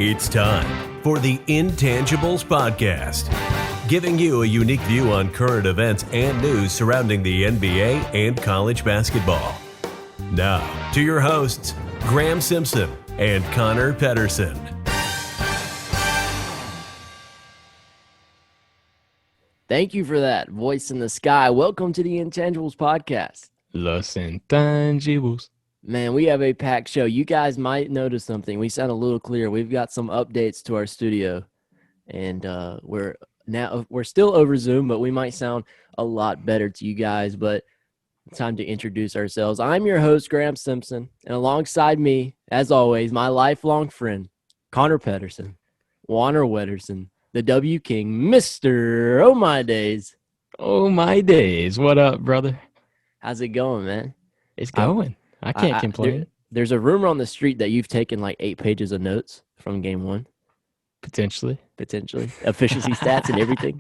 It's time for the Intangibles Podcast, giving you a unique view on current events and news surrounding the NBA and college basketball. Now, to your hosts, Graham Simpson and Connor Pedersen. Thank you for that voice in the sky. Welcome to the Intangibles Podcast. Los Intangibles. Man, we have a packed show. You guys might notice something. We sound a little clearer. We've got some updates to our studio, and we're still over Zoom, but we might sound a lot better to you guys. But it's time to introduce ourselves. I'm your host, Graham Simpson, and alongside me, as always, my lifelong friend, Connor Pedersen, Warner Wetterson, the W King, Mr. Oh My Days. Oh my days. What up, brother? How's it going, man? It's going. I can't complain. There's a rumor on the street that you've taken like 8 pages of notes from game one. Potentially. Efficiency stats and everything.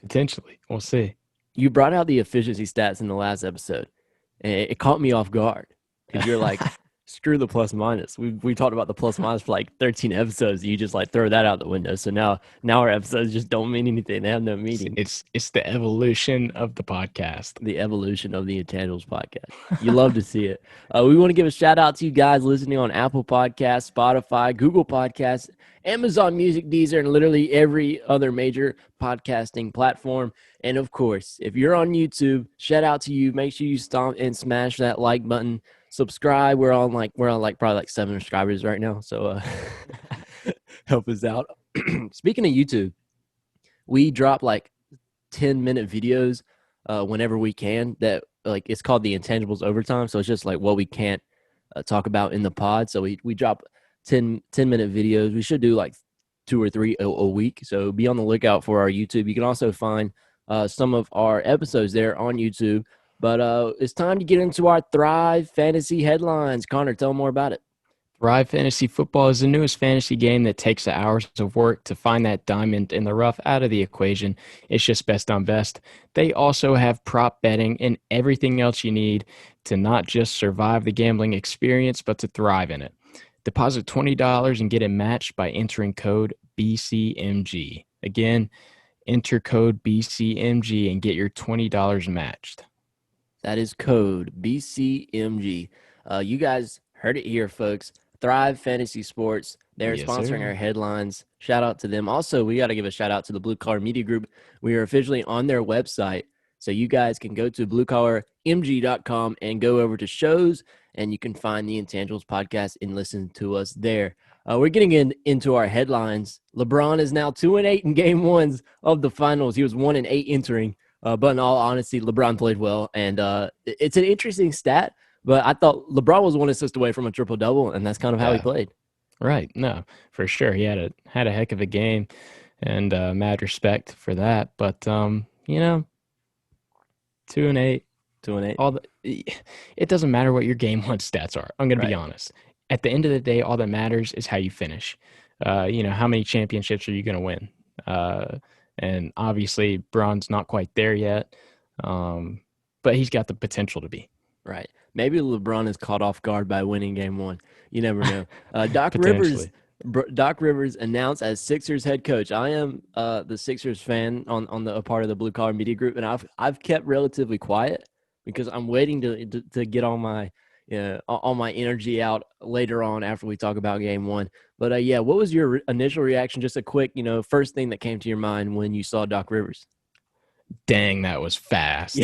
Potentially. We'll see. You brought out the efficiency stats in the last episode, and it caught me off guard because you're like, screw the plus minus. We talked about the plus minus for like 13 episodes. You just like throw that out the window. So now our episodes just don't mean anything. They have no meaning. It's the evolution of the podcast. The evolution of the Intangibles Podcast. You love to see it. We want to give a shout out to you guys listening on Apple Podcasts, Spotify, Google Podcasts, Amazon Music, Deezer, and literally every other major podcasting platform. And of course, if you're on YouTube, shout out to you. Make sure you stomp and smash that like button. Subscribe. We're on probably like 7 subscribers right now. So help us out. Speaking of YouTube, we drop like 10-minute videos whenever we can. That like it's called the Intangibles Overtime. So it's just like what we can't talk about in the pod. So we drop 10-minute videos. We should do like 2 or 3 a week. So be on the lookout for our YouTube. You can also find some of our episodes there on YouTube. But it's time to get into our Thrive Fantasy headlines. Connor, tell them more about it. Thrive Fantasy Football is the newest fantasy game that takes the hours of work to find that diamond in the rough out of the equation. It's just best on best. They also have prop betting and everything else you need to not just survive the gambling experience, but to thrive in it. Deposit $20 and get it matched by entering code BCMG. Again, enter code BCMG and get your $20 matched. That is code BCMG. You guys heard it here, folks. Thrive Fantasy Sports. They're sponsoring our headlines. Shout out to them. Also, we got to give a shout out to the Blue Collar Media Group. We are officially on their website. So you guys can go to bluecollarmg.com and go over to shows, and you can find the Intangibles Podcast and listen to us there. We're getting into our headlines. LeBron is now 2-8 in game ones of the finals. He was 1-8 entering. But in all honesty, LeBron played well, and it's an interesting stat. But I thought LeBron was 1 assist away from a triple-double, and that's kind of how he played. Right. No, for sure. He had a heck of a game, and mad respect for that. But 2-8. 2-8. It doesn't matter what your game one stats are. I'm going to be honest. At the end of the day, all that matters is how you finish. How many championships are you going to win? And obviously, Bron's not quite there yet, but he's got the potential to be. Right. Maybe LeBron is caught off guard by winning game one. You never know. Doc Rivers announced as Sixers head coach. I am the Sixers fan on the part of the Blue Collar Media Group, and I've kept relatively quiet because I'm waiting to get all my energy out later on after we talk about game one. But what was your initial reaction? Just a quick, first thing that came to your mind when you saw Doc Rivers? Dang, that was fast.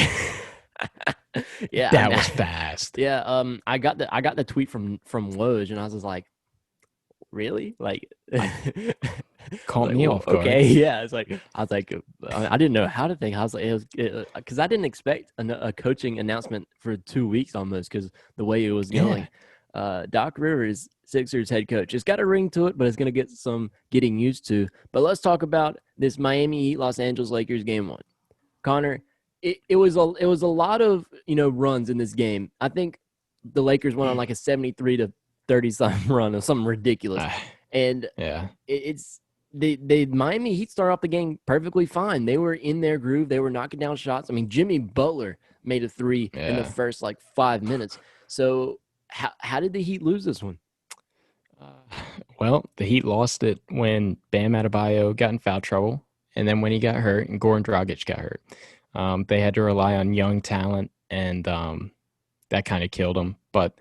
Yeah, that was fast. Yeah, I got the tweet from Woj, and I was just like, really? Like, caught me off guard. Okay, yeah. I was like, I didn't know how to think. I was like, because I didn't expect a coaching announcement for 2 weeks almost because the way it was going. Doc Rivers, Sixers head coach. It's got a ring to it, but it's going to get some getting used to. But let's talk about this Miami Heat Los Angeles Lakers game one. Connor, it was a lot of runs in this game. I think the Lakers went on like a 73-30 something run or something ridiculous, and it's the Miami Heat started off the game perfectly fine. They were in their groove. They were knocking down shots. I mean, Jimmy Butler made a three in the first 5 minutes. So how did the Heat lose this one? Well, the Heat lost it when Bam Adebayo got in foul trouble, and then when he got hurt and Goran Dragic got hurt. They had to rely on young talent, and that kind of killed him. But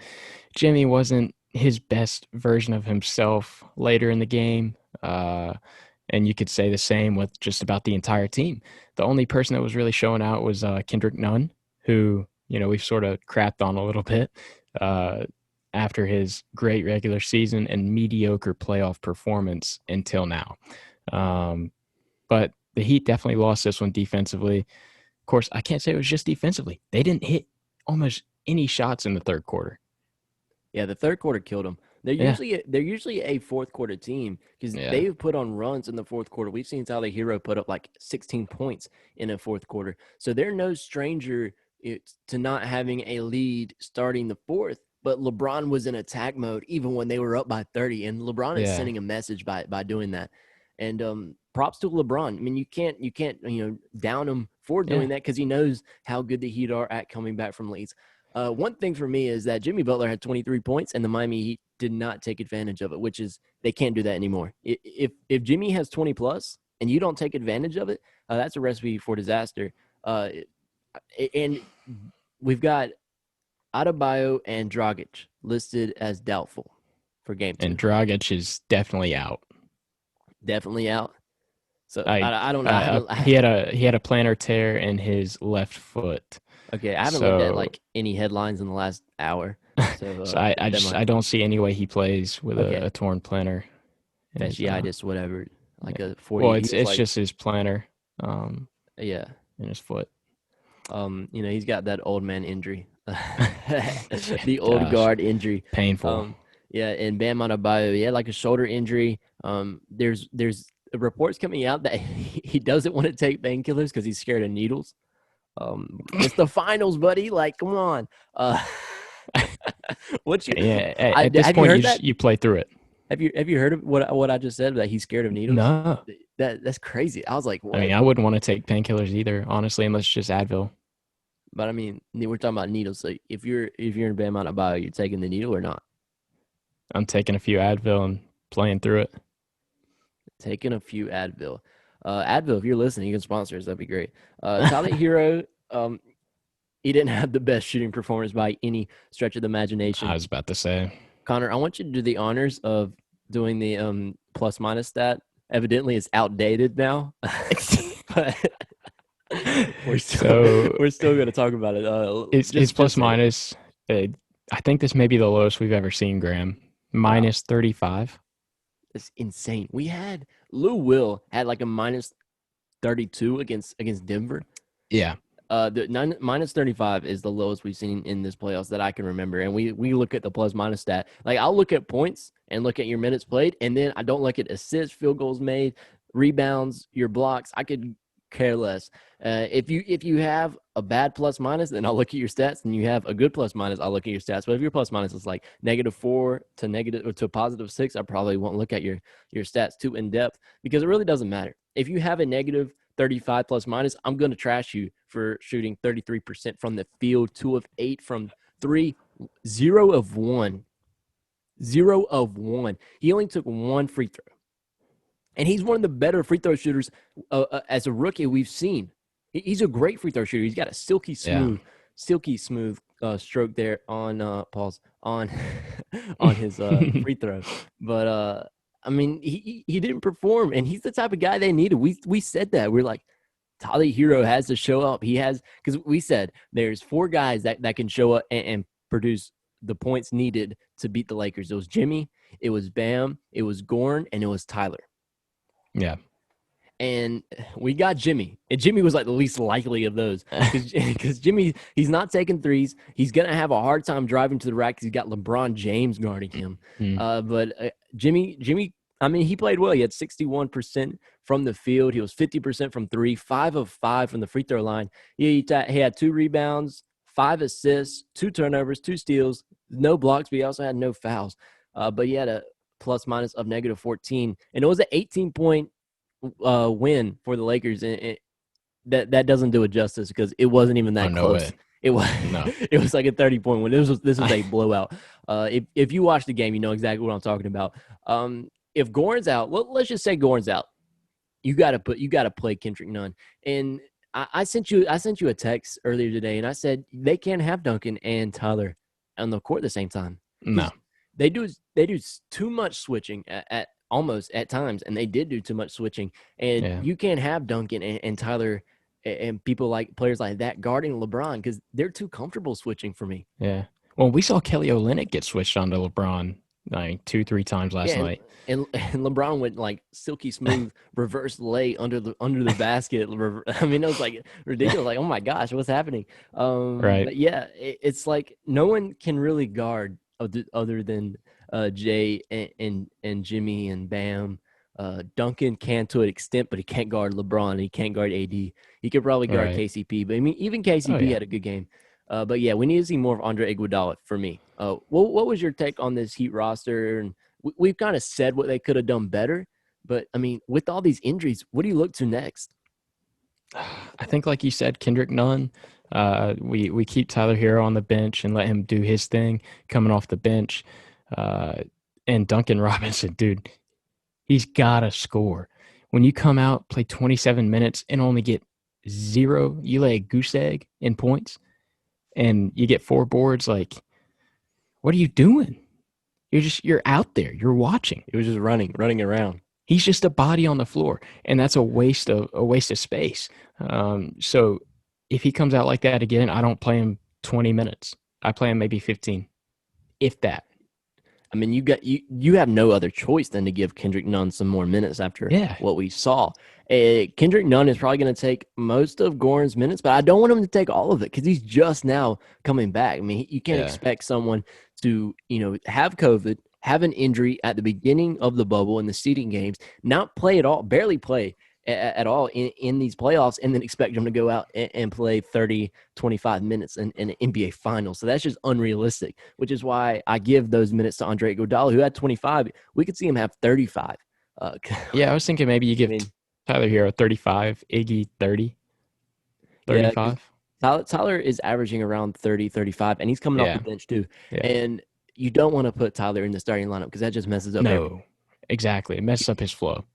Jimmy wasn't his best version of himself later in the game, and you could say the same with just about the entire team. The only person that was really showing out was Kendrick Nunn, who we've sort of crapped on a little bit. After his great regular season and mediocre playoff performance until now. But the Heat definitely lost this one defensively. Of course, I can't say it was just defensively. They didn't hit almost any shots in the third quarter. Yeah, the third quarter killed them. They're usually a fourth quarter team because they've put on runs in the fourth quarter. We've seen Tyler Hero put up like 16 points in a fourth quarter. So they're no stranger to not having a lead starting the fourth. But LeBron was in attack mode even when they were up by 30, and LeBron is sending a message by doing that. And props to LeBron. I mean, you can't down him for doing that because he knows how good the Heat are at coming back from leads. One thing for me is that Jimmy Butler had 23 points, and the Miami Heat did not take advantage of it, which is they can't do that anymore. If Jimmy has 20 plus and you don't take advantage of it, that's a recipe for disaster. And we've got Adebayo and Dragic listed as doubtful for game 2. And Dragic is definitely out. Definitely out. So I don't know. He had a plantar tear in his left foot. Okay, I haven't looked at like any headlines in the last hour. So, I don't see any way he plays with a torn plantar. Fasciitis, whatever. Like a 40. Well, it's just his plantar. In his foot. He's got that old man injury. The old guard injury. Painful. And Bam Adebayo, he had like a shoulder injury. There's reports coming out that he doesn't want to take painkillers because he's scared of needles. It's the finals, buddy. Like, come on. What's your? At this point, you play through it. Have you heard of what I just said? That he's scared of needles? No. That's crazy. I was like, what? I mean, I wouldn't want to take painkillers either, honestly, unless it's just Advil. But I mean, we're talking about needles. So if you're in Bam Adebayo, you're taking the needle or not? I'm taking a few Advil and playing through it. Taking a few Advil. Advil, if you're listening, you can sponsor us. That'd be great. Tyler Hero, he didn't have the best shooting performance by any stretch of the imagination. I was about to say. Connor, I want you to do the honors of doing the plus-minus stat. Evidently, it's outdated now. But we're still going to talk about it. It's plus-minus. I think this may be the lowest we've ever seen, Graham. Minus 35. It's insane. We had Lou Will had like a minus 32 against Denver. Yeah. The minus 35 is the lowest we've seen in this playoffs that I can remember. And we look at the plus minus stat. Like, I'll look at points and look at your minutes played, and then I don't look at assists, field goals made, rebounds, your blocks. I could care less. If you have a bad plus minus, then I'll look at your stats, and you have a good plus minus, I'll look at your stats. But if your plus minus is like -4 to +6, I probably won't look at your stats too in depth because it really doesn't matter. If you have a negative 35 plus minus, I'm going to trash you for shooting 33% from the field, 2 of 8 from 3, 0 of 1. 0 of 1. He only took 1 free throw. And he's one of the better free throw shooters as a rookie we've seen. He's a great free throw shooter. He's got a silky smooth stroke there on on his free throw. But I mean, he didn't perform, and he's the type of guy they needed. We said that. We're like, Tyler Hero has to show up. He has, because we said there's 4 guys that can show up and produce the points needed to beat the Lakers. It was Jimmy, it was Bam, it was Goran, and it was Tyler. Yeah. And we got Jimmy. And Jimmy was like the least likely of those. Because Jimmy, he's not taking threes. He's going to have a hard time driving to the rack because he's got LeBron James guarding him. But Jimmy, I mean, he played well. He had 61% from the field. He was 50% from 3, 5 of 5 from the free throw line. He had 2 rebounds, 5 assists, 2 turnovers, 2 steals, no blocks, but he also had no fouls. But he had a plus minus of -14. And it was an 18-point win for the Lakers. And that doesn't do it justice because it wasn't even that close. It was No. it was like a 30-point win. This was a blowout. If you watch the game, you know exactly what I'm talking about. If Goran's out, let's just say Goran's out, you got to play Kendrick Nunn. And I sent you a text earlier today, and I said they can't have Duncan and Tyler on the court at the same time. No. They do too much switching at almost at times, and they did do too much switching. And you can't have Duncan and Tyler and players like that guarding LeBron because they're too comfortable switching for me. Yeah. Well, we saw Kelly Olynyk get switched onto LeBron like 2-3 times last night. And LeBron went like silky smooth reverse lay under the basket. I mean, it was like ridiculous. Like, oh my gosh, what's happening? Right. But yeah, it's like no one can really guard other than Jay and Jimmy and Bam. Duncan can to an extent, but he can't guard LeBron. He can't guard AD. He could probably guard KCP, but I mean, even KCP had a good game. But yeah, we need to see more of Andre Iguodala for me. What was your take on this Heat roster? And we've kind of said what they could have done better, but I mean, with all these injuries, what do you look to next? I think, like you said, Kendrick Nunn. We keep Tyler Hero on the bench and let him do his thing coming off the bench. And Duncan Robinson, dude, he's got to score. When you come out, play 27 minutes and only get 0, you lay a goose egg in points and you get 4 boards, like, what are you doing? You're out there. You're watching. It was just running around. He's just a body on the floor, and that's a waste of space. So if he comes out like that again, I don't play him 20 minutes. I play him maybe 15, if that. I mean, you have no other choice than to give Kendrick Nunn some more minutes after what we saw. Kendrick Nunn is probably going to take most of Goran's minutes, but I don't want him to take all of it because he's just now coming back. I mean, you can't expect someone to, have COVID, have an injury at the beginning of the bubble in the seeding games, not play at all, barely play at all in these playoffs, and then expect them to go out and play 30, 25 minutes in an NBA Finals. So that's just unrealistic, which is why I give those minutes to Andre Iguodala, who had 25. We could see him have 35. I was thinking maybe you give Tyler Hero 35, Iggy 30, 35. Tyler is averaging around 30, 35, and he's coming off the bench too. Yeah. And you don't want to put Tyler in the starting lineup because that just messes up everything. Exactly. It messes up his flow.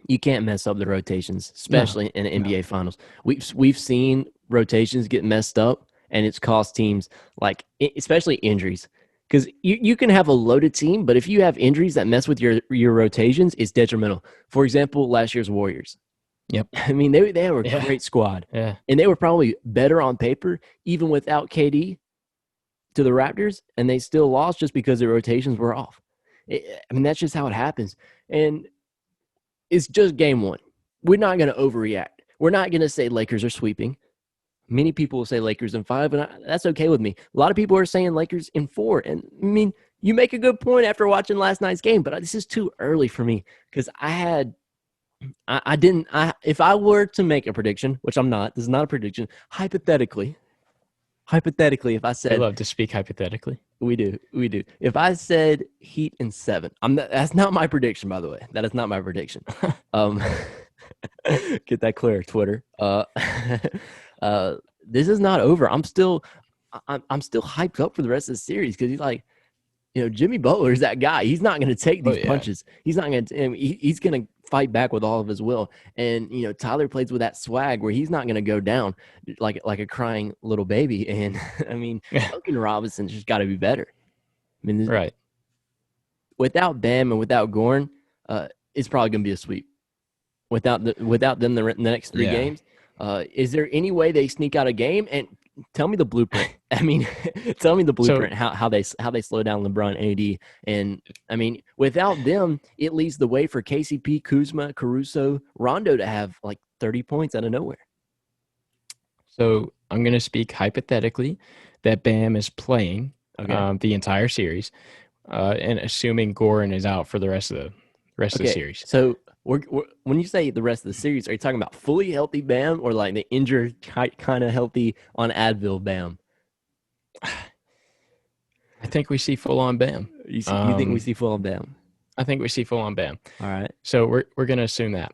You can't mess up the rotations, especially in the NBA Finals. We've seen rotations get messed up, and it's cost teams, like, especially injuries. Because you can have a loaded team, but if you have injuries that mess with your rotations, it's detrimental. For example, last year's Warriors. Yep. I mean, they were a great squad. Yeah. And they were probably better on paper, even without KD, to the Raptors, and they still lost just because their rotations were off. That's just how it happens. And it's just game one. We're not going to overreact. We're not going to say Lakers are sweeping. Many people will say Lakers in 5, and that's okay with me. A lot of people are saying Lakers in 4. And, I mean, you make a good point after watching last night's game, but this is too early for me because if I were to make a prediction, which I'm not, this is not a prediction, hypothetically, if I said... I love to speak hypothetically. We do. If I said Heat in 7, that's not my prediction, by the way. That is not my prediction. Get that clear, Twitter. This is not over. I'm still hyped up for the rest of the series because he's like, Jimmy Butler is that guy. He's not going to take these punches. He's not going to. He's going to fight back with all of his will. And Tyler plays with that swag where he's not going to go down like a crying little baby. And I mean, Duncan Robinson's just got to be better. I mean, right. Without Bam and without Goran, it's probably going to be a sweep. Without them the next 3 games, is there any way they sneak out a game? And tell me the blueprint. I mean, tell me the blueprint, how they slow down LeBron and AD. And, I mean, without them, it leads the way for KCP, Kuzma, Caruso, Rondo to have, like, 30 points out of nowhere. So I'm going to speak hypothetically that Bam is playing the entire series and assuming Goran is out for the rest of the series. So when you say the rest of the series, are you talking about fully healthy Bam or like the injured kind of healthy on Advil Bam? I think we see full-on Bam. You think we see full-on Bam? I think we see full-on Bam. All right. So we're going to assume that.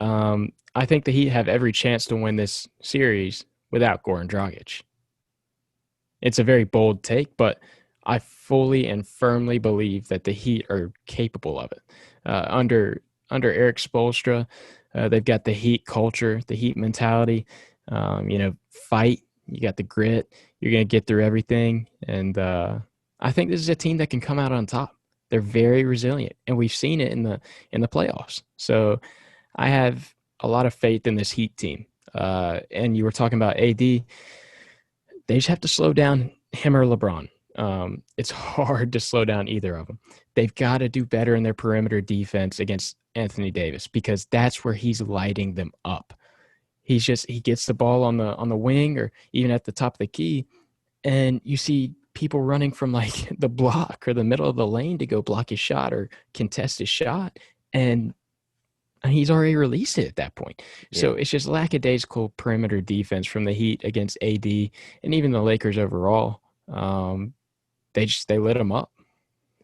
I think the Heat have every chance to win this series without Goran Dragic. it's a very bold take, but I fully and firmly believe that the Heat are capable of it. Under Eric Spoelstra, they've got the Heat culture, the Heat mentality. Fight. You got the grit. You're going to get through everything, and I think this is a team that can come out on top. They're very resilient, and we've seen it in the playoffs. So I have a lot of faith in this Heat team. And you were talking about AD. They just have to slow down him or LeBron. It's hard to slow down either of them. They've got to do better in their perimeter defense against Anthony Davis, because that's where he's lighting them up. He gets the ball on the wing or even at the top of the key, and you see people running from like the block or the middle of the lane to go block his shot or contest his shot, and he's already released it at that point. Yeah. So it's just lackadaisical perimeter defense from the Heat against AD and even the Lakers overall. They lit them up.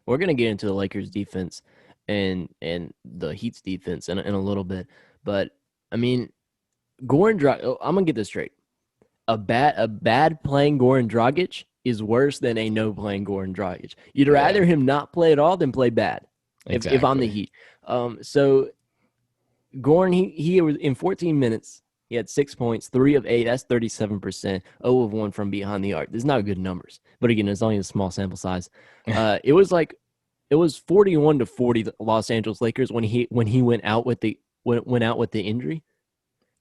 We're gonna get into the Lakers defense and the Heat's defense in a little bit, but I mean, Goran Dragic. I'm gonna get this straight. A bad playing Goran Dragic is worse than a no playing Goran Dragic. You'd rather him not play at all than play bad. Exactly. If I'm the Heat. So Goran, he was in 14 minutes. He had 6 points, 3 of 8. That's 37%. 0 of 1 from behind the arc. There's not good numbers, but again, it's only a small sample size. It was 41-40 Los Angeles Lakers when he went out with the injury,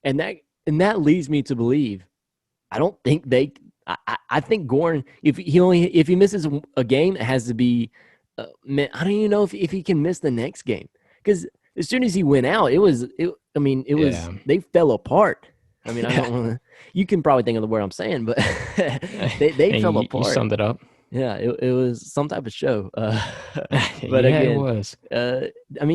and that leads me to believe I don't think they. I think Goran, if he misses a game, it has to be. I don't even know if he can miss the next game, because as soon as he went out, they fell apart. I mean, I don't want to. You can probably think of the word I'm saying, but they fell apart. You summed it up. Yeah, it was some type of show. But again, it was.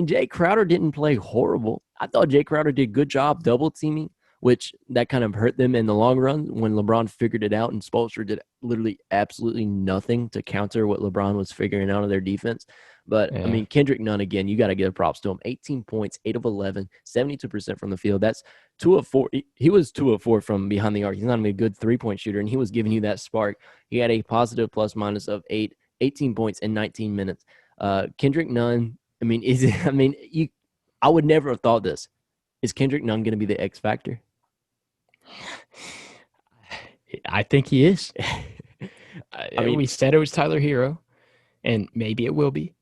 Jay Crowder didn't play horrible. I thought Jay Crowder did a good job double teaming, which that kind of hurt them in the long run when LeBron figured it out, and Spoelstra did literally absolutely nothing to counter what LeBron was figuring out of their defense. But, Kendrick Nunn, again, you got to give props to him. 18 points, 8 of 11, 72% from the field. That's 2 of 4. He was 2 of 4 from behind the arc. He's not even a good three-point shooter, and he was giving you that spark. He had a positive plus-minus of 18 points in 19 minutes. Kendrick Nunn, I would never have thought this. Is Kendrick Nunn going to be the X factor? I think he is. We said it was Tyler Hero, and maybe it will be.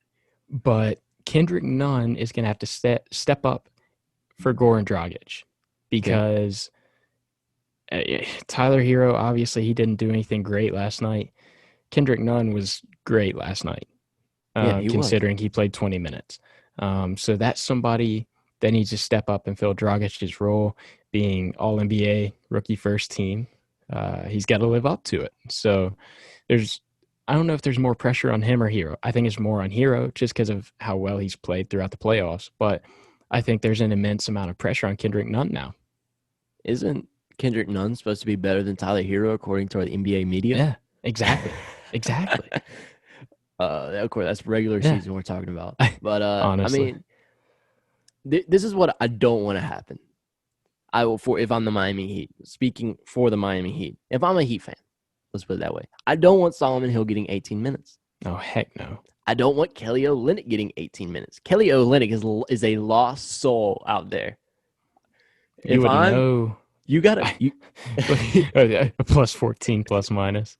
But Kendrick Nunn is going to have to step up for Goran Dragic, because Tyler Hero, obviously, he didn't do anything great last night. Kendrick Nunn was great last night, considering he played 20 minutes. So that's somebody that needs to step up and fill Dragic's role, being All-NBA, rookie first team. He's got to live up to it. So I don't know if there's more pressure on him or Hero. I think it's more on Hero just because of how well he's played throughout the playoffs. But I think there's an immense amount of pressure on Kendrick Nunn now. Isn't Kendrick Nunn supposed to be better than Tyler Hero according to the NBA media? Yeah, exactly. Of course, that's regular season we're talking about. But honestly, this is what I don't want to happen. If I'm the Miami Heat, speaking for the Miami Heat, if I'm a Heat fan, let's put it that way, I don't want Solomon Hill getting 18 minutes. Oh, heck no. I don't want Kelly Olynyk getting 18 minutes. Kelly Olynyk is a lost soul out there. You would know. You got to. Plus 14, plus minus.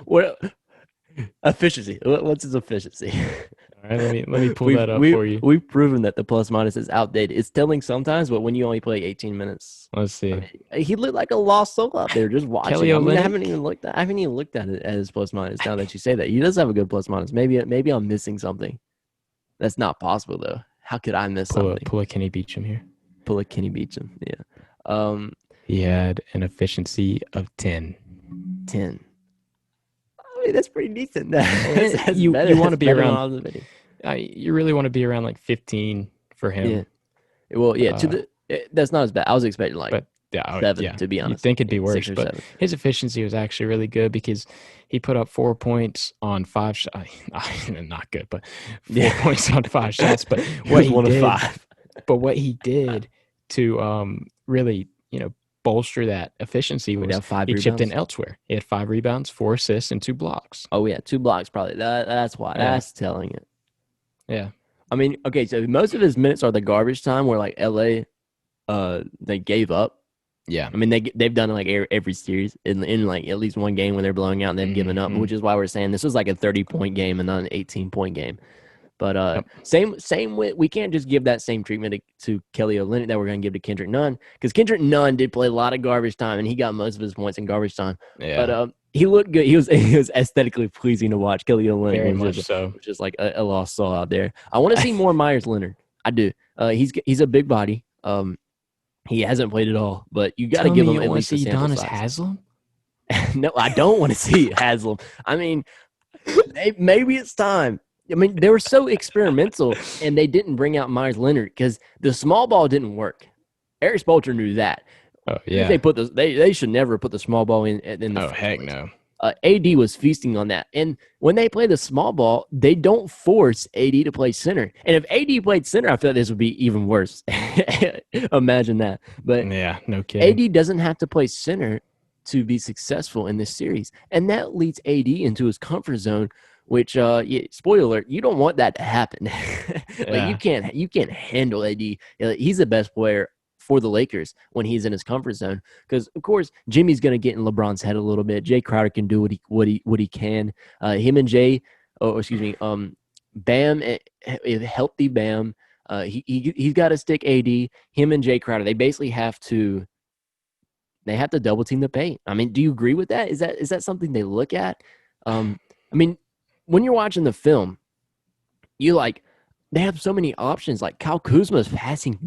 What efficiency? What's his efficiency? All right, let me pull that up for you. We've proven that the plus minus is outdated. It's telling sometimes, but when you only play 18 minutes, let's see. He looked like a lost soul out there just watching. Kelly Olynyk? I haven't even looked at it as his plus minus. Now that you say that, he does have a good plus minus. Maybe I'm missing something. That's not possible though. How could I miss something? Pull a Kenny Beecham here. Pull a Kenny Beecham. Yeah. He had an efficiency of 10. 10. I mean, that's pretty decent. You want to be around. You really want to be around like 15 for him. Yeah. Well, yeah. That's not as bad. I was expecting 7. To be honest, you'd think it'd be worse, but 7. His efficiency was actually really good because he put up 4 points on 5 shots. Not good, but 4 points on 5 shots. But what he did, 5. But what he did to really, bolster that efficiency was have he 5 chipped in rebounds. elsewhere. He had 5 rebounds, 4 assists, and 2 blocks. Oh, yeah, 2 blocks probably. That's why. Yeah. That's telling it. Yeah. I mean, okay, so most of his minutes are the garbage time where, like, L.A., they gave up. Yeah. I mean, they've done it like every series in like at least one game when they're blowing out and they've given up, which is why we're saying this was like a 30-point game and not an 18-point game. But same with, we can't just give that same treatment to Kelly Olynyk that we're going to give to Kendrick Nunn, because Kendrick Nunn did play a lot of garbage time and he got most of his points in garbage time. Yeah. But he looked good. He was aesthetically pleasing to watch. Kelly Olynyk Very was much so. just like a lost soul out there. I want to see more Myers Leonard. I do. He's a big body. He hasn't played at all, but you got to give him at least a sample size. Haslam? No, I don't want to see Haslam. I mean, maybe it's time. I mean, they were so experimental, and they didn't bring out Myers Leonard because the small ball didn't work. Eric Spoelstra knew that. Oh yeah. They should never put the small ball in the. Oh heck no. AD was feasting on that, and when they play the small ball, they don't force AD to play center. And if AD played center, I feel like this would be even worse. Imagine that. But yeah, no kidding. AD doesn't have to play center to be successful in this series, and that leads AD into his comfort zone. Which, spoiler alert, you don't want that to happen. Like, you can't handle AD. He's the best player for the Lakers when he's in his comfort zone, because of course Jimmy's going to get in LeBron's head a little bit. Jay Crowder can do what he can. Him and Bam, healthy Bam. He's got to stick AD. Him and Jay Crowder, they basically have to double team the paint. I mean, do you agree with that? Is that something they look at? I mean, when you're watching the film, they have so many options. Like Kyle Kuzma's passing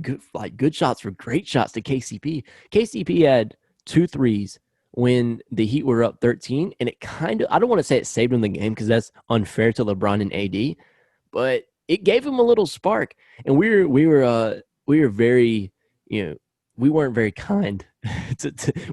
good shots for great shots to KCP. KCP had 2 threes when the Heat were up 13, and it kind of, I don't want to say it saved him the game because that's unfair to LeBron and AD, but it gave him a little spark. And we were very, we weren't very kind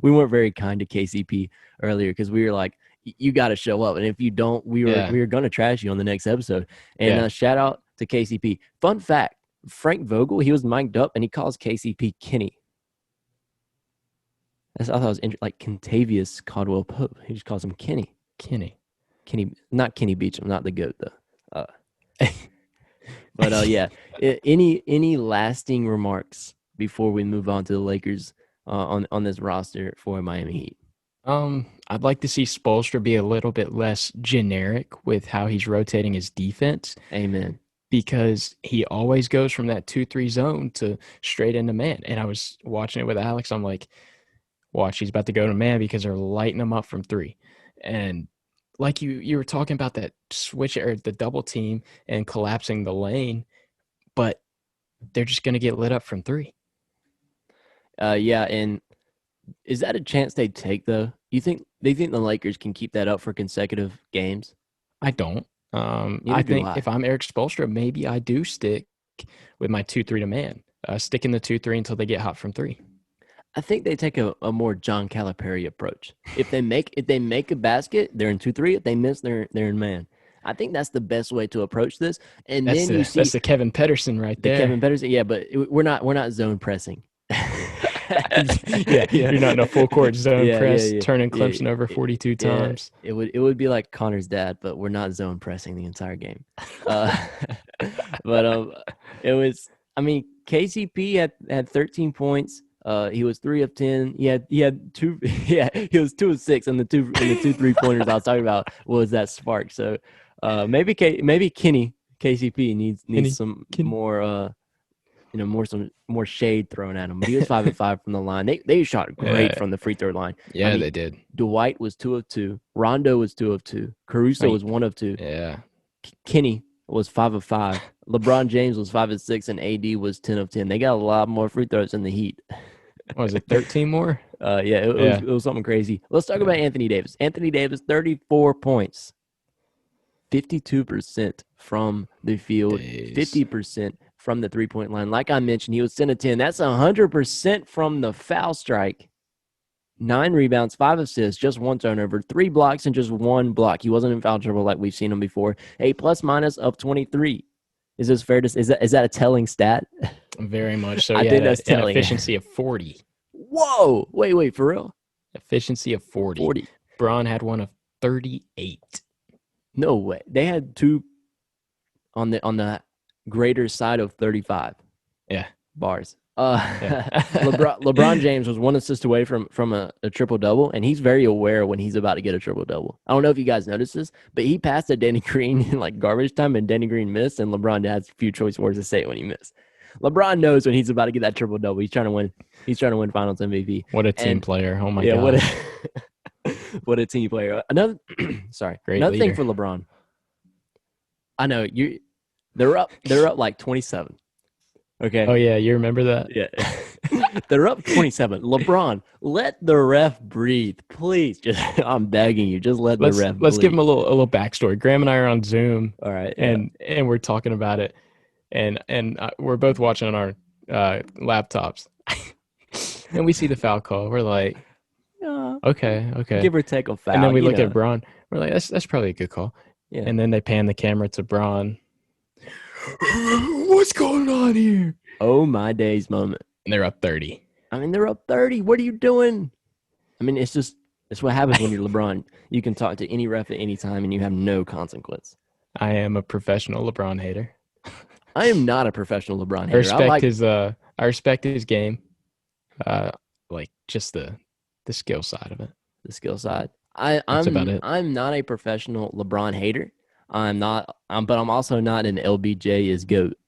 we weren't very kind to KCP earlier, because we were like, you got to show up, and if you don't, we were going to trash you on the next episode. And shout out to KCP. Fun fact, Frank Vogel, he was mic'd up and he calls KCP Kenny. I thought it was like Kentavious Caldwell Pope. He just calls him Kenny. Kenny, not Kenny Beecham, not the GOAT though. But yeah, any lasting remarks before we move on to the Lakers on this roster for Miami Heat? I'd like to see Spoelstra be a little bit less generic with how he's rotating his defense. Amen. Because he always goes from that 2-3 zone to straight into man. And I was watching it with Alex. I'm like, watch, he's about to go to man because they're lighting him up from 3. And like you were talking about that switch or the double team and collapsing the lane, but they're just going to get lit up from 3. Yeah, and is that a chance they take though? They think the Lakers can keep that up for consecutive games? I don't. I think if I'm Eric Spoelstra, maybe I do stick with my 2-3 to man. Stick in the 2-3 until they get hot from 3. I think they take a more John Calipari approach. If they make a basket, they're in 2-3. If they miss, they're in man. I think that's the best way to approach this. And that's that's the Kevin Pedersen right there. Kevin Pedersen, yeah, but we're not zone pressing. You're not in a full court zone press, turning Clemson over 42 times. It would be like Connor's dad, but we're not zone pressing the entire game. But it was. I mean, KCP had 13 points. He was 3 of 10. He had 2. Yeah, he was 2 of 6, and the two 3-pointers I was talking about was that spark. So maybe Kenny KCP needs some more. More shade thrown at him. But he was 5 of 5 from the line. They shot great from the free throw line. Yeah, I mean, they did. Dwight was 2 of 2. Rondo was 2 of 2. Caruso was 1 of 2. Yeah. Kenny was 5 of 5. LeBron James was 5 of 6, and AD was 10 of 10. They got a lot more free throws than the Heat. What was it, 13 more? It was something crazy. Let's talk about Anthony Davis. Anthony Davis, 34 points. 52% from the field. 50% from the 3-point line. Like I mentioned, he was 10 of 10. That's 100% from the foul strike. 9 rebounds, 5 assists, just 1 turnover, 3 blocks, and just 1 block. He wasn't in foul trouble like we've seen him before. A plus-minus of 23. Is this fair to? Is that a telling stat? Very much so. I think that's telling. An efficiency of 40. Whoa! Wait, for real? Efficiency of 40. 40. Braun had one of 38. No way. They had two on the greater side of 35. Yeah. Bars. Yeah. LeBron James was one assist away from a triple-double, and he's very aware when he's about to get a triple-double. I don't know if you guys noticed this, but he passed to Danny Green in like garbage time, and Danny Green missed, and LeBron had a few choice words to say when he missed. LeBron knows when he's about to get that triple-double. He's trying to win. He's trying to win Finals MVP. What a team player. Oh, my God. What a team player. Another Great another thing leader. for LeBron. I know they're up like 27. Okay. Oh, yeah. You remember that? Yeah. They're up 27. LeBron, let the ref breathe. Please. I'm begging you. Just let the ref breathe. Let's give him a little backstory. Graham and I are on Zoom. All right. And we're talking about it. And we're both watching on our laptops. And we see the foul call. We're like, okay. Give or take a foul. And then we look at Braun. We're like, that's probably a good call. Yeah. And then they pan the camera to Braun. What's going on here? Oh, my days moment. And they're up 30. I mean, they're up 30. What are you doing? I mean, it's what happens when you're LeBron. You can talk to any ref at any time, and you have no consequence. I am a professional LeBron hater. I am not a professional LeBron hater. I respect his game. Like just the skill side of it. The skill side. That's about it. I'm not a professional LeBron hater. But I'm also not an LBJ is GOAT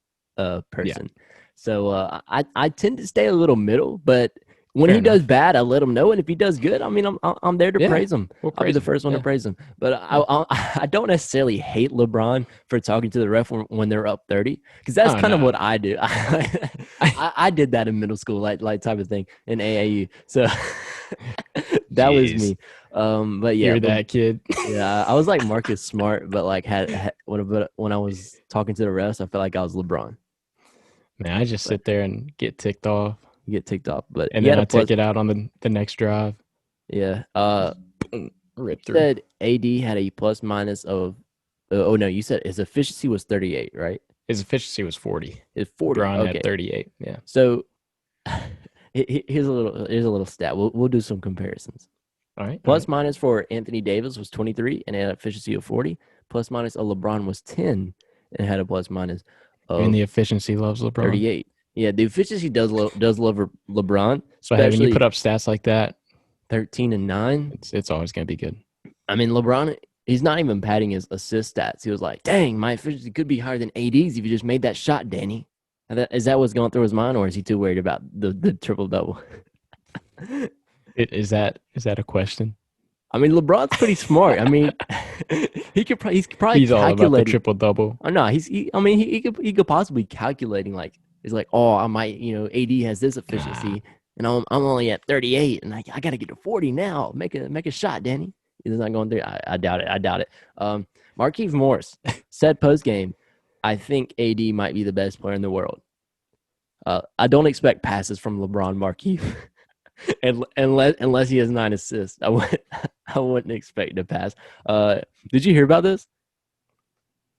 person. Yeah. So I tend to stay a little middle, but when he does bad, I let him know, and if he does good, I mean, I'm there to praise him. I'll be the first one to praise him. But I don't necessarily hate LeBron for talking to the ref when they're up 30, because that's kind of what I do. I did that in middle school, like type of thing in AAU. So that was me. But yeah, you're that kid. Yeah, I was like Marcus Smart, but like when I was talking to the refs, I felt like I was LeBron. Man, I just sit there and get ticked off. You get ticked off, but and then I take it out on the next drive. Yeah. Rip through. Said AD had a plus minus of. Oh no, you said his efficiency was 38, right? His efficiency was 40. It's 40. Braun had 38. Yeah. So here's a little stat. We'll do some comparisons. All right. Plus minus for Anthony Davis was 23 and had an efficiency of 40. Plus minus of LeBron was 10 and had a plus minus of. And the efficiency loves LeBron. 38. Yeah, the efficiency does love LeBron. So having you put up stats like that, 13 and 9, it's always going to be good. I mean, LeBron, he's not even padding his assist stats. He was like, "Dang, my efficiency could be higher than AD's if you just made that shot, Danny." Is that what's going through his mind, or is he too worried about the triple double? Is that a question? I mean, LeBron's pretty smart. I mean, he's probably he's all about the triple double. Oh no, he could possibly calculating like. He's like, oh, I might, AD has this efficiency, and I'm only at 38, and I got to get to 40 now. Make a shot, Danny. He's not going through. I doubt it. Markieff Morris said post game, I think AD might be the best player in the world. I don't expect passes from LeBron Markieff, unless he has 9 assists. I wouldn't expect a pass. Did you hear about this?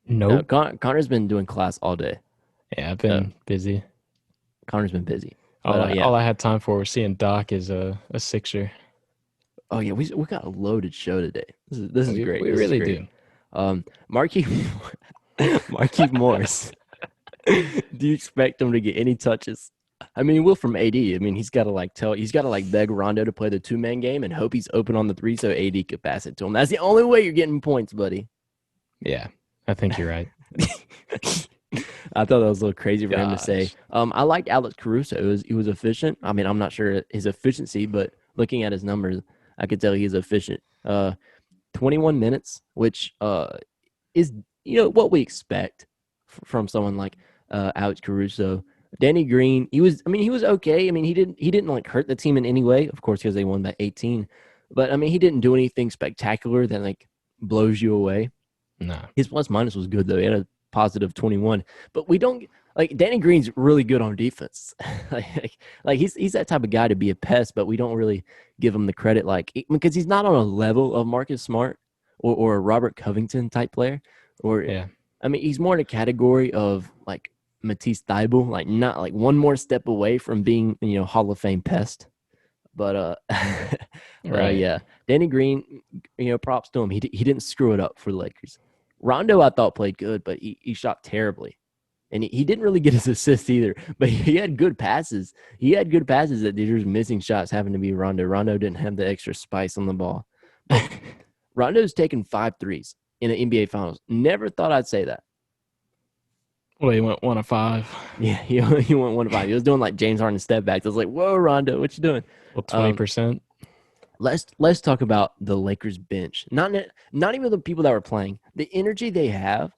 No. Connor's been doing class all day. Yeah, I've been busy. Connor's been busy. All I had time for was seeing Doc as a Sixer. Oh yeah, we got a loaded show today. This is great. We really do. Markieff Morris. Do you expect him to get any touches? I mean, he will from AD. I mean, he's got to beg Rondo to play the 2-man game and hope he's open on the 3 so AD could pass it to him. That's the only way you're getting points, buddy. Yeah, I think you're right. I thought that was a little crazy for him to say. I liked Alex Caruso. He was efficient. I mean, I'm not sure his efficiency, but looking at his numbers, I could tell he's efficient. 21 minutes, which is what we expect from someone like Alex Caruso. Danny Green, he was okay. I mean, he didn't like hurt the team in any way, of course, because they won by 18. But I mean, he didn't do anything spectacular that like blows you away. No, his plus minus was good though. He had a positive 21. But we don't like Danny Green's really good on defense. like he's that type of guy to be a pest, but we don't really give him the credit because he's not on a level of Marcus Smart or a Robert Covington type player. I mean, he's more in a category of like Matisse Thybulle, like not like one more step away from being Hall of Fame pest. But Right. yeah, Danny Green, props to him. He didn't screw it up for the Lakers. Rondo, I thought played good, but he shot terribly. And he didn't really get his assists either, but he had good passes. He had good passes that there's missing shots having to be Rondo. Rondo didn't have the extra spice on the ball. But Rondo's taken 5 threes in the NBA Finals. Never thought I'd say that. Well, he went 1 of 5. Yeah, he went 1 of 5. He was doing like James Harden step backs. I was like, whoa, Rondo, what you doing? Well, 20%. Let's talk about the Lakers bench. Not even the people that were playing. The energy they have.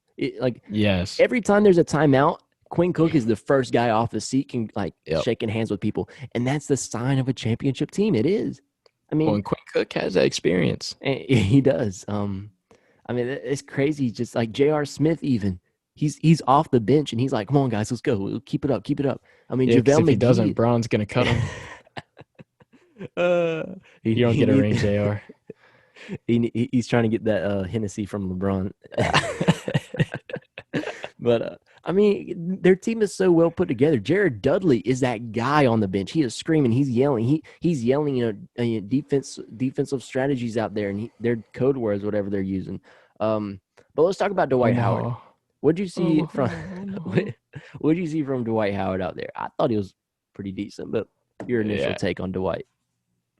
Yes. Every time there's a timeout, Quinn Cook is the first guy off the seat, shaking hands with people, and that's the sign of a championship team. It is. I mean, and Quinn Cook has that experience. He does. I mean, it's crazy. Just like J.R. Smith, even he's off the bench and he's like, "Come on, guys, let's go. We'll keep it up, keep it up." I mean, If JaVale he McGee doesn't, Braun's gonna cut him. You don't get a ring, JR. He's trying to get that Hennessy from LeBron. But I mean, their team is so well put together. Jared Dudley is that guy on the bench. He is screaming. He's yelling. He's yelling. Defensive strategies out there, and their code words, whatever they're using. But let's talk about Dwight Howard. What'd you see from What'd you see from Dwight Howard out there? I thought he was pretty decent, but your initial take on Dwight?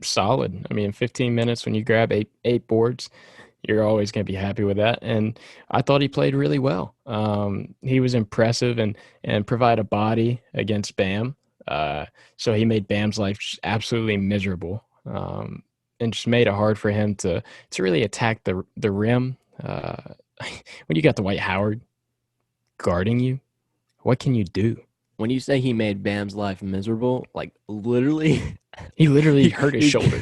Solid. I mean, 15 minutes when you grab eight boards, you're always going to be happy with that. And I thought he played really well. He was impressive and provide a body against Bam. So he made Bam's life just absolutely miserable, and just made it hard for him to really attack the rim. When you got Dwight Howard guarding you, what can you do? When you say he made Bam's life miserable, like literally, he literally hurt his shoulder.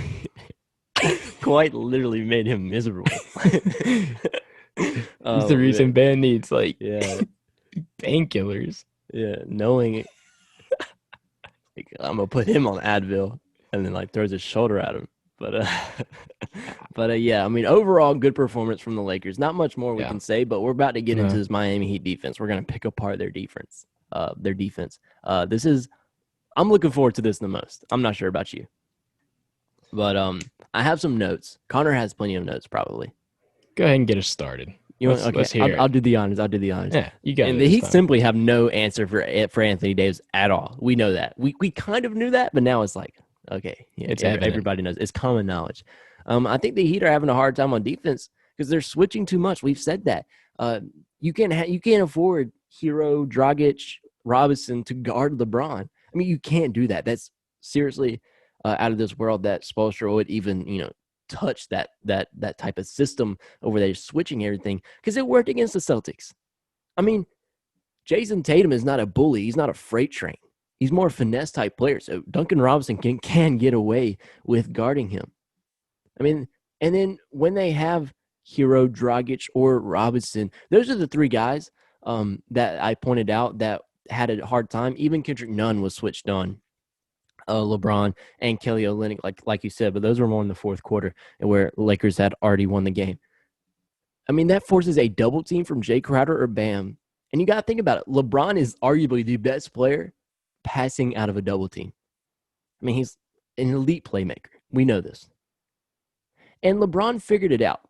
Quite literally made him miserable. That's the reason Bam needs painkillers. Yeah, knowing it, I'm gonna put him on Advil and then throws his shoulder at him. But yeah, I mean, overall good performance from the Lakers. Not much more we can say, but we're about to get into this Miami Heat defense. We're gonna pick apart their defense. I'm looking forward to this the most. I'm not sure about you, but I have some notes. Connor has plenty of notes, probably. Go ahead and get us started. Let's hear it. I'll do the honors. Yeah, you got it. And the Heat simply have no answer for Anthony Davis at all. We know that. We kind of knew that, but now it's like, okay, it's everybody knows. It's common knowledge. I think the Heat are having a hard time on defense because they're switching too much. We've said that. You can't afford Hero, Dragic, Robinson to guard LeBron. I mean, you can't do that. That's seriously out of this world that Spoelstra would even, touch that type of system over there, switching everything, because it worked against the Celtics. I mean, Jason Tatum is not a bully. He's not a freight train. He's more a finesse type player. So Duncan Robinson can get away with guarding him. I mean, and then when they have Hero, Dragic, or Robinson, those are the three guys that I pointed out that had a hard time. Even Kendrick Nunn was switched on LeBron and Kelly Olynyk, like you said, but those were more in the fourth quarter where Lakers had already won the game. I mean, that forces a double team from Jay Crowder or Bam. And you got to think about it. LeBron is arguably the best player passing out of a double team. I mean, he's an elite playmaker. We know this. And LeBron figured it out.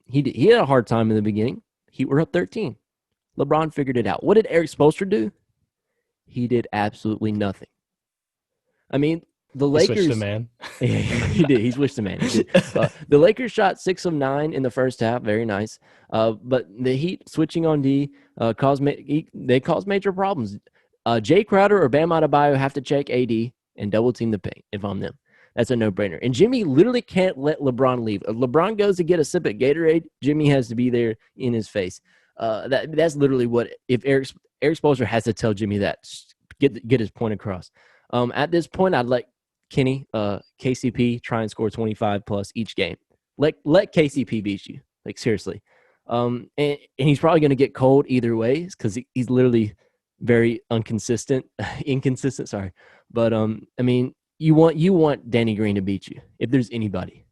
He had a hard time in the beginning. He were up 13. LeBron figured it out. What did Eric Spoelstra do? He did absolutely nothing. I mean, the Lakers. He switched the man. Yeah, he did. He switched the man. The Lakers shot 6 of 9 in the first half. Very nice. But the Heat switching on D caused major problems. Jay Crowder or Bam Adebayo have to check AD and double team the paint if I'm them. That's a no-brainer. And Jimmy literally can't let LeBron leave. If LeBron goes to get a sip at Gatorade, Jimmy has to be there in his face. That's literally what – if Eric Spoelstra has to tell Jimmy that, get his point across. At this point, I'd let Kenny, KCP, try and score 25-plus each game. Let KCP beat you. Like, seriously. And he's probably going to get cold either way because he's literally very inconsistent. But, I mean – You want Danny Green to beat you if there's anybody.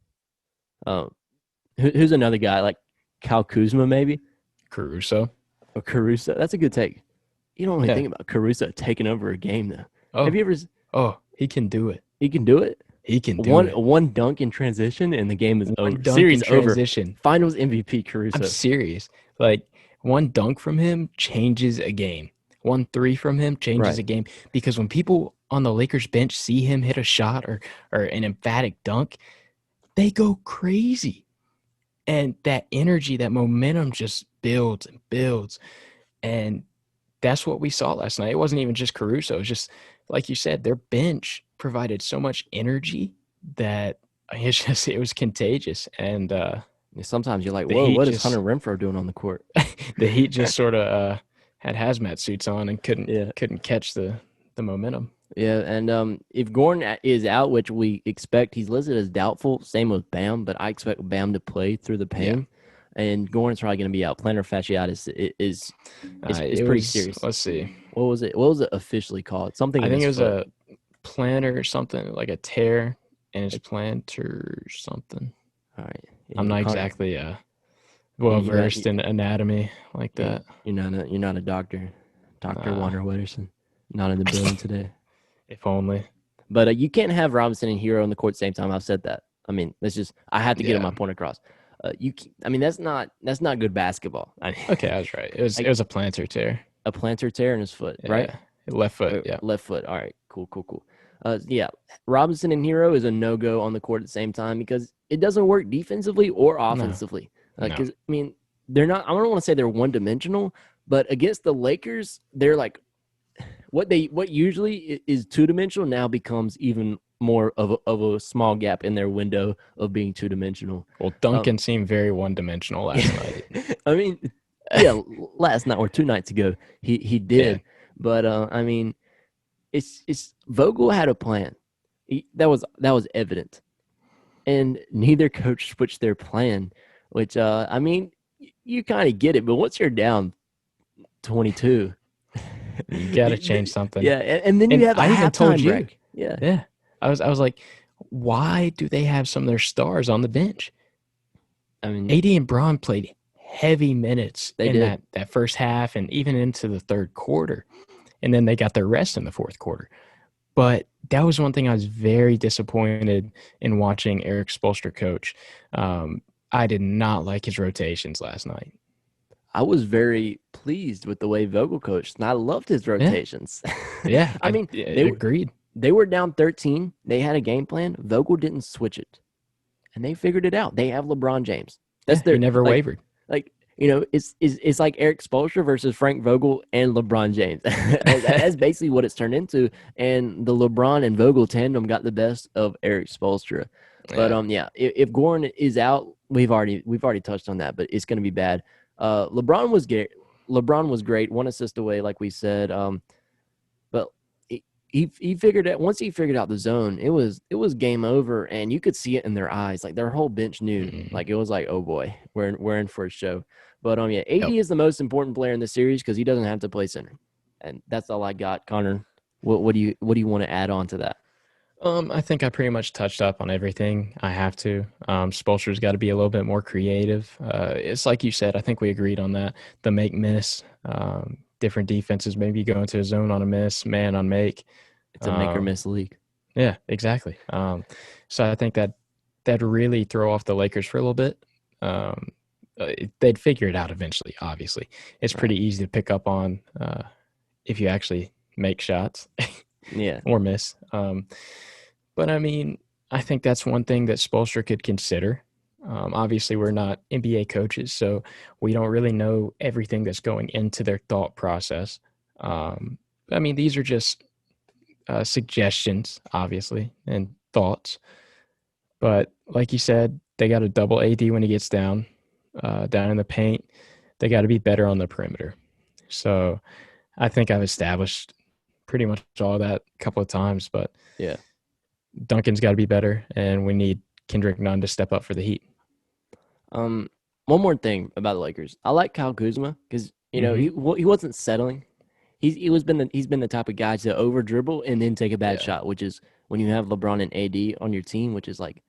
Who's another guy like Kyle Kuzma maybe? Caruso. Or Caruso. That's a good take. You don't really think about Caruso taking over a game though. Oh. Have you ever? Oh, he can do it. He can do it. He can do it. One dunk in transition, and the game is over. One dunk Series in transition. over. Finals MVP Caruso. I'm serious. Like, one dunk from him changes a game. 1 3 from him changes a game. Because when people on the Lakers bench see him hit a shot or an emphatic dunk, they go crazy. And that energy, that momentum just builds and builds. And that's what we saw last night. It wasn't even just Caruso. It was just, like you said, their bench provided so much energy that it was contagious. And sometimes you're like, the whoa, Heat what is Hunter Renfrow doing on the court? the Heat just sort of had hazmat suits on and couldn't catch the momentum. Yeah, and if Gordon is out, which we expect, he's listed as doubtful. Same with Bam, but I expect Bam to play through the pain. Yeah. And Gordon's probably going to be out. Plantar fasciitis is pretty serious. Let's see. What was it? What was it officially called? Something. I think it was a plantar or something, like a tear in his plantar or something. All right. I'm not exactly well versed in anatomy like that. You're not a doctor, Dr. Wander Wetterson. Not in the building today. If only. But you can't have Robinson and Hero on the court at the same time. I've said that. I mean, I have to get my point across. That's not good basketball. Okay, I was right. It was a plantar tear. A plantar tear in his foot, right? Left foot. Yeah. Left foot. All right. Cool. Robinson and Hero is a no-go on the court at the same time because it doesn't work defensively or offensively. Because I mean, they're not. I don't want to say they're one-dimensional, but against the Lakers, they're like what usually is two-dimensional now becomes even more of a small gap in their window of being two-dimensional. Well, Duncan seemed very one-dimensional last night. I mean, last night or 2 nights ago he did, but I mean, it's Vogel had a plan. That was evident, and neither coach switched their plan. Which I mean, you kind of get it, but once you're down 22. You got to change something. Yeah, and then you have a halftime break. Yeah. I was like, why do they have some of their stars on the bench? I mean, AD and Braun played heavy minutes that first half and even into the third quarter. And then they got their rest in the fourth quarter. But that was one thing I was very disappointed in watching Eric Spoelstra coach. I did not like his rotations last night. I was very pleased with the way Vogel coached, and I loved his rotations. Yeah, I mean, they agreed. They were down 13. They had a game plan. Vogel didn't switch it, and they figured it out. They have LeBron James. They never wavered. Like, it's like Eric Spoelstra versus Frank Vogel and LeBron James. That's basically what it's turned into. And the LeBron and Vogel tandem got the best of Eric Spoelstra. But if Gordon is out, we've already touched on that, but it's going to be bad. LeBron was great, 1 assist away, like we said. But he figured out once he figured out the zone, it was game over, and you could see it in their eyes. Like their whole bench knew. Like it was like, oh boy, we're in for a show. But AD is the most important player in the series because he doesn't have to play center, and that's all I got. Connor, what do you want to add on to that? I think I pretty much touched up on everything I have to. Spoelstra's got to be a little bit more creative. It's like you said, I think we agreed on that. The make-miss, different defenses, maybe go into a zone on a miss, man on make. It's a make-or-miss league. Yeah, exactly. So I think that'd really throw off the Lakers for a little bit. They'd figure it out eventually, obviously. It's pretty easy to pick up on if you actually make shots. Yeah. Or miss. But, I mean, I think that's one thing that Spoelstra could consider. Obviously, we're not NBA coaches, so we don't really know everything that's going into their thought process. I mean, these are just suggestions, obviously, and thoughts. But like you said, they got to double AD when he gets down in the paint. They got to be better on the perimeter. So I think I've established pretty much all that a couple of times, but yeah, Duncan's got to be better, and we need Kendrick Nunn to step up for the Heat. One more thing about the Lakers, I like Kyle Kuzma because he wasn't settling. He's been the type of guy to over dribble and then take a bad shot, which is when you have LeBron and AD on your team, which is like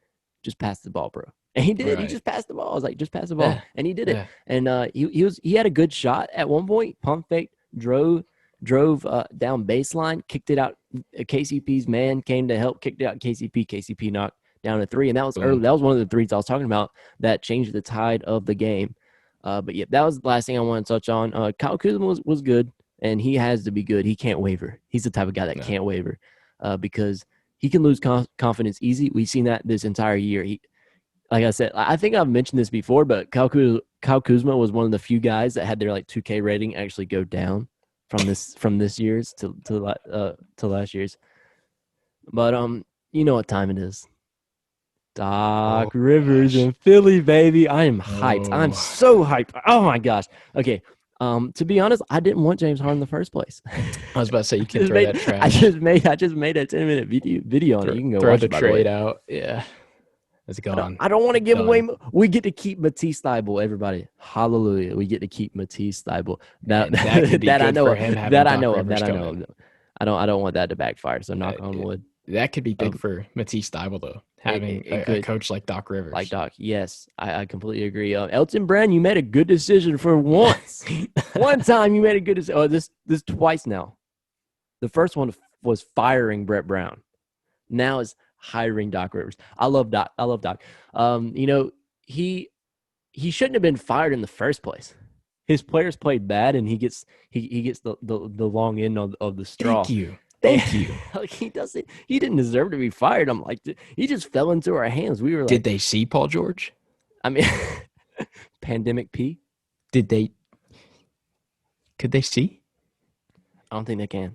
just pass the ball, bro. And he did. Right. He just passed the ball. I was like, just pass the ball, and he did it. And he had a good shot at one point, pump fake, drove. drove down baseline, kicked it out. KCP's man came to help, kicked it out. KCP knocked down a three, and that was early. That was one of the threes I was talking about that changed the tide of the game. But yeah, that was the last thing I want to touch on. Kyle Kuzma was good, and he has to be good. He can't waver. He's the type of guy that can't waver because he can lose confidence easy. We've seen that this entire year. Like I said, I think I've mentioned this before, but Kyle Kuzma was one of the few guys that had their 2K rating actually go down from this year's to last year's. But you know what time it is. Doc Rivers in Philly, baby. I am hyped. I'm so hyped. Oh my gosh. Okay. To be honest, I didn't want James Harden in the first place. I was about to say you can throw that trash. I just made a 10-minute video on it. You can go throw watch the it, trade out. Yeah. It's gone. I don't want to give away. We get to keep Matisse Thybulle, everybody. Hallelujah. We get to keep Matisse Thybulle. That I know of. That I know of. I don't want that to backfire. So knock on wood. That could be big for Matisse Thybulle, though, having a coach like Doc Rivers. Like Doc, yes, I completely agree. Elton Brand, you made a good decision for once. One time you made a good decision. Oh, this twice now. The first one was firing Brett Brown. Now it's hiring Doc Rivers. I love Doc. He shouldn't have been fired in the first place. His players played bad, and he gets the long end of the straw. Thank you. He didn't deserve to be fired. I'm like, he just fell into our hands. We were like, did they see Paul George? I mean, Pandemic P. Could they see? I don't think they can.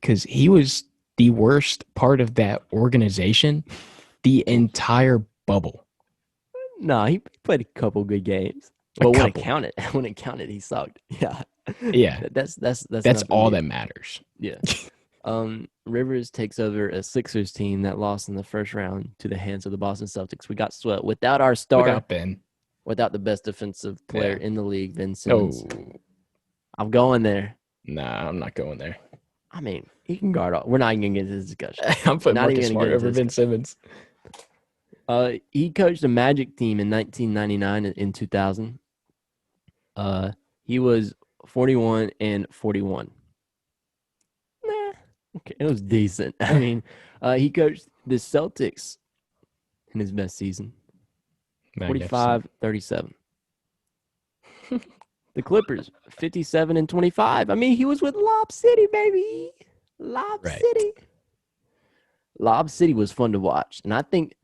Because he was the worst part of that organization the entire bubble. No, he played a couple good games. But when it counted, he sucked. Yeah. Yeah. That's all that matters. Yeah. Rivers takes over a Sixers team that lost in the first round to the hands of the Boston Celtics. We got swept without our star, without the best defensive player in the league, Ben Simmons. I'm going there. Nah, I'm not going there. I mean, he can guard all. We're not even going to get into this discussion. I'm putting Marcus Smart over Ben Simmons. He coached a Magic team in 1999 and 2000. He was 41-41. Okay, it was decent. I mean, he coached the Celtics in his best season. 45-37. The Clippers, 57-25. I mean, he was with Lob City, baby. Lob City. Lob City was fun to watch, and I think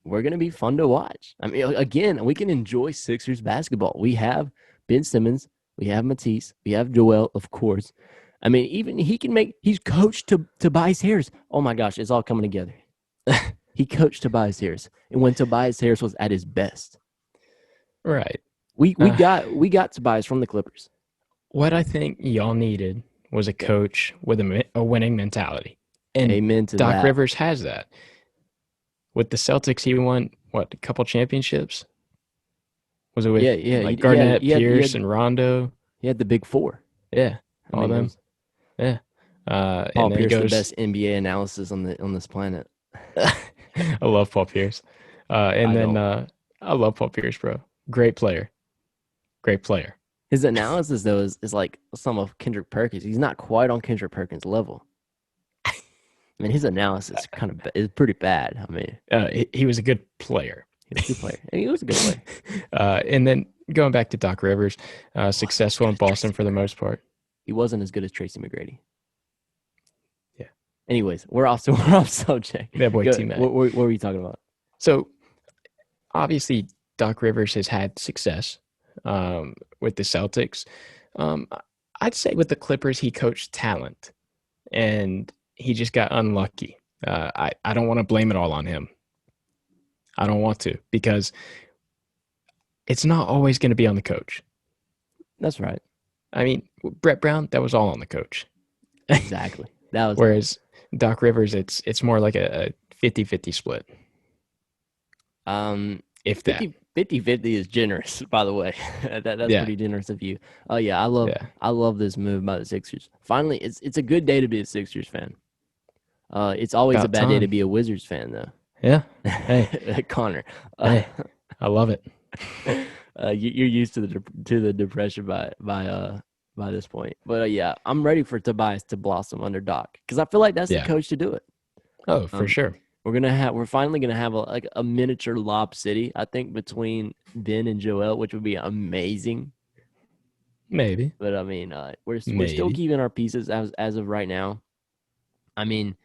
we're going to be fun to watch. I mean, again, we can enjoy Sixers basketball. We have Ben Simmons. We have Matisse. We have Joel, of course. I mean, even he's coached Tobias Harris. Oh my gosh, it's all coming together. He coached Tobias Harris, and when Tobias Harris was at his best. Right. We got Tobias from the Clippers. What I think y'all needed was a coach with a winning mentality. And amen to Doc that. Rivers has that. With the Celtics, he won, a couple championships? Was it with Garnett, Pierce, and Rondo? He had the big four. Yeah, all of them. Yeah. Paul Pierce, the best NBA analysis on this planet. I love Paul Pierce. I love Paul Pierce, bro. Great player. His analysis, though, is like some of Kendrick Perkins. He's not quite on Kendrick Perkins' level. I mean, his analysis is pretty bad. I mean, he was a good player. He was a good player. And then going back to Doc Rivers, successful in Boston for the most part. He wasn't as good as Tracy McGrady. Yeah. Anyways, we're off subject. That boy T-Mac. What were you talking about? So, obviously, Doc Rivers has had success with the Celtics. I'd say with the Clippers, he coached talent, and he just got unlucky. I don't want to blame it all on him. I don't want to, because it's not always going to be on the coach. That's right. I mean, Brett Brown, that was all on the coach. Exactly. Whereas Doc Rivers, it's more like a 50-50 split. If 50-50 is generous, by the way. That's pretty generous of you. Oh yeah, I love this move by the Sixers. Finally, it's a good day to be a Sixers fan. It's always a bad day to be a Wizards fan, though. Yeah. Hey, Connor. Hey, I love it. You're used to the depression by by this point. But yeah, I'm ready for Tobias to blossom under Doc because I feel like that's the coach to do it. Oh, for sure. We're finally gonna have a miniature Lob City, I think, between Ben and Joel, which would be amazing. Maybe. But I mean, we're still keeping our pieces as of right now. I mean,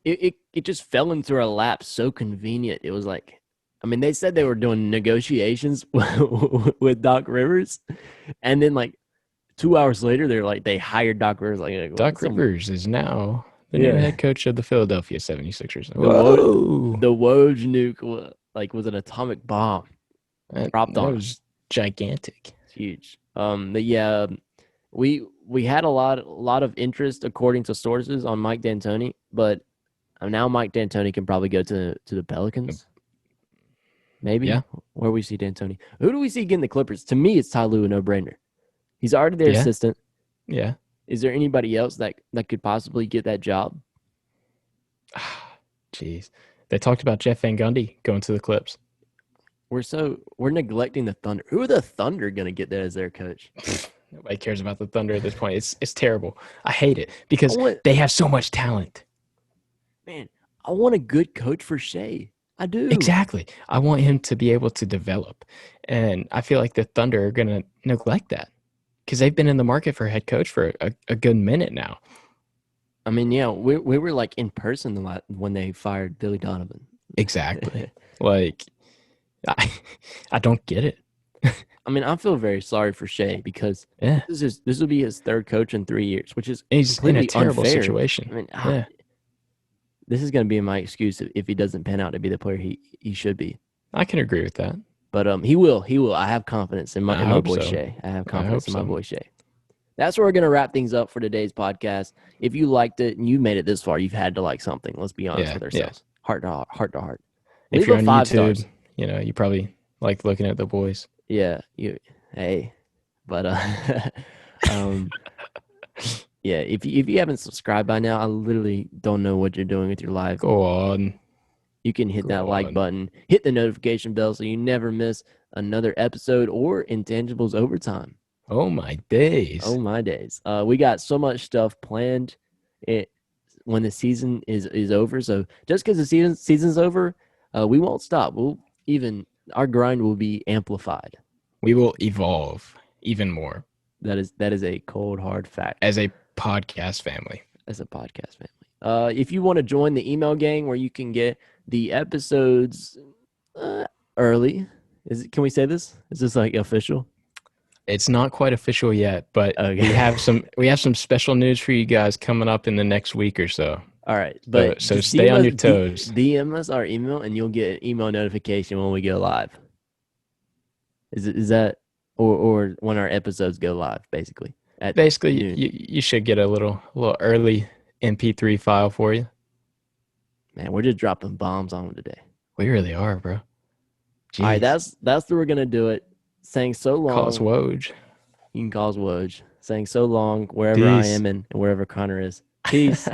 it just fell into our lap so convenient. It was like, I mean, they said they were doing negotiations with Doc Rivers, and then like 2 hours later, they hired Doc Rivers. Like Doc Rivers is now the new head coach of the Philadelphia 76ers. The Woj nuke was an atomic bomb dropped on. That was gigantic. It's huge. But yeah, we had a lot of interest according to sources on Mike D'Antoni, but now Mike D'Antoni can probably go to the Pelicans. Maybe. Yeah. Where we see D'Antoni. Who do we see getting the Clippers? To me, it's Ty Lue, a no-brainer. He's already their assistant. Yeah. Is there anybody else that could possibly get that job? Jeez. They talked about Jeff Van Gundy going to the Clips. We're neglecting the Thunder. Who are the Thunder going to get there as their coach? Nobody cares about the Thunder at this point. It's terrible. I hate it because they have so much talent. Man, I want a good coach for Shea. I do. Exactly. I want him to be able to develop. And I feel like the Thunder are going to neglect that because they've been in the market for a head coach for a good minute now. I mean, yeah, we were like in person when they fired Billy Donovan. Exactly. I don't get it. I mean, I feel very sorry for Shea because this will be his third coach in 3 years, which is he's in a terrible unfair. situation. I mean, this is going to be my excuse if he doesn't pan out to be the player he should be. I can agree with that. But he will. I have confidence in my boy so. Shea. I have confidence in my boy Shea. That's where we're going to wrap things up for today's podcast. If you liked it and you made it this far, you've had to like something. Let's be honest with ourselves. Heart to heart. If Leave you're on 5 YouTube, stars. you probably like looking at the boys. Yeah, but yeah, if you haven't subscribed by now, I literally don't know what you're doing with your life. Go on. You can hit that like button, hit the notification bell so you never miss another episode or Intangibles Overtime. Oh my days. Oh my days. We got so much stuff planned when the season is over. So just because the season's over, we won't stop. Our grind will be amplified. We will evolve even more. That is a cold, hard fact. As a podcast family. If you want to join the email gang where you can get the episodes early, can we say this? Is this like official? It's not quite official yet, but we have some special news for you guys coming up in the next week or so. All right, but so stay on your toes. DM us our email, and you'll get an email notification when we go live. Is that or when our episodes go live? Basically, you should get a little early MP3 file for you. Man, we're just dropping bombs on them today. We really are, bro. Jeez. All right, that's where we're gonna do it. Saying so long. Call us Woj. You can call us Woj. Saying so long wherever I am and wherever Connor is. Peace.